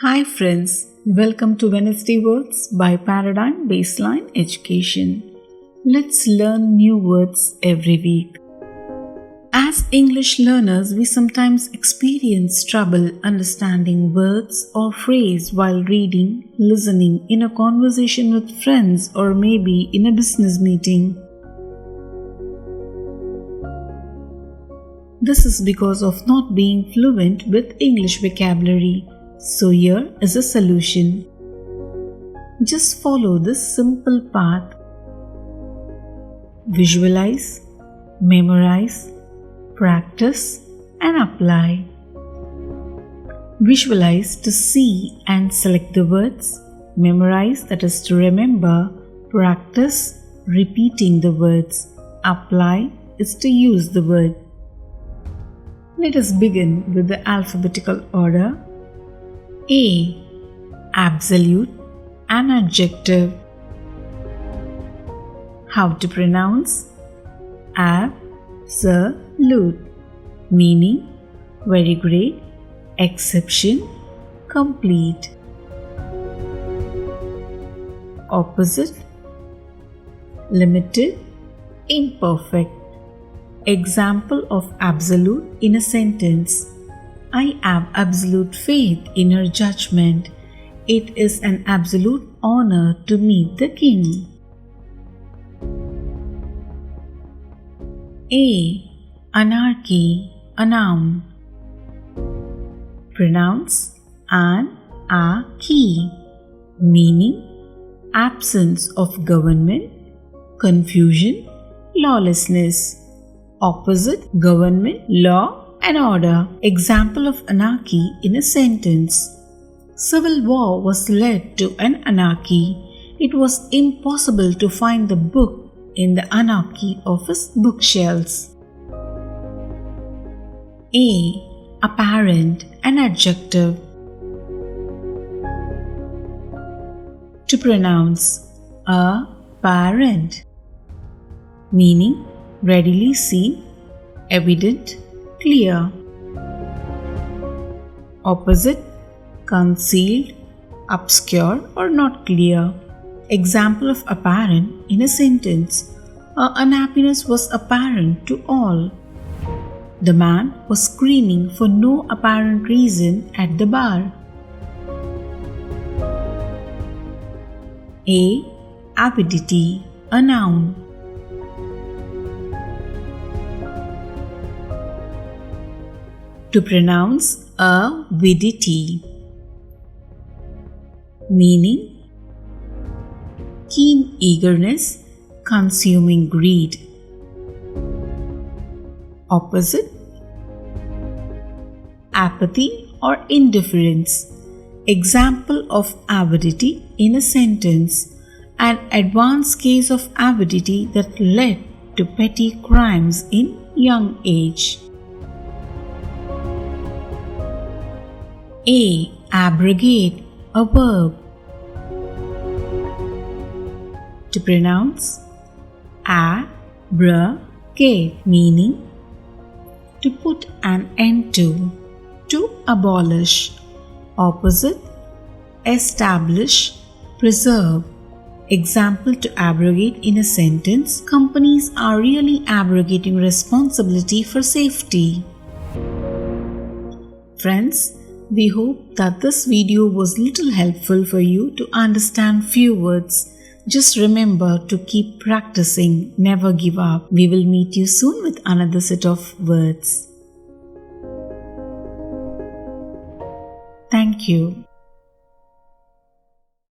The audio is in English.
Hi friends, welcome to Wednesday Words by Paradigm Baseline Education. Let's learn new words every week. As English learners, we sometimes experience trouble understanding words or phrase while reading, listening in a conversation with friends or maybe in a business meeting. This is because of not being fluent with English vocabulary. So here is a solution. Just follow this simple path. Visualize, memorize, practice and apply. Visualize to see and select the words. Memorize, that is to remember. Practice, repeating the words. Apply is to use the word. Let us begin with the alphabetical order. A. Absolute, an adjective. How to pronounce? Absolute, meaning very great, exception, complete. Opposite, limited, imperfect. Example of absolute in a sentence. I have absolute faith in her judgment. It is an absolute honor to meet the king. A. Anarchy, a noun. Pronounce an-a-key, meaning absence of government, confusion, lawlessness. Opposite, government, law and order. Example of anarchy in a sentence. Civil war was led to an anarchy. It was impossible to find the book in the anarchy of his bookshelves. A. Apparent, an adjective. To pronounce apparent, meaning readily seen, evident, clear. Opposite, concealed, obscure or not clear. Example of apparent in a sentence. Her unhappiness was apparent to all. The man was screaming for no apparent reason at the bar. A. Avidity, a noun. To pronounce avidity, meaning keen eagerness, consuming greed. Opposite, apathy or indifference. Example of avidity in a sentence. An advanced case of avidity that led to petty crimes in young age. A. Abrogate, a verb. To pronounce abrogate, meaning to put an end to abolish. Opposite, establish, preserve. Example to abrogate in a sentence. Companies are really abrogating responsibility for safety. Friends, we hope that this video was little helpful for you to understand few words. Just remember to keep practicing, never give up. We will meet you soon with another set of words. Thank you.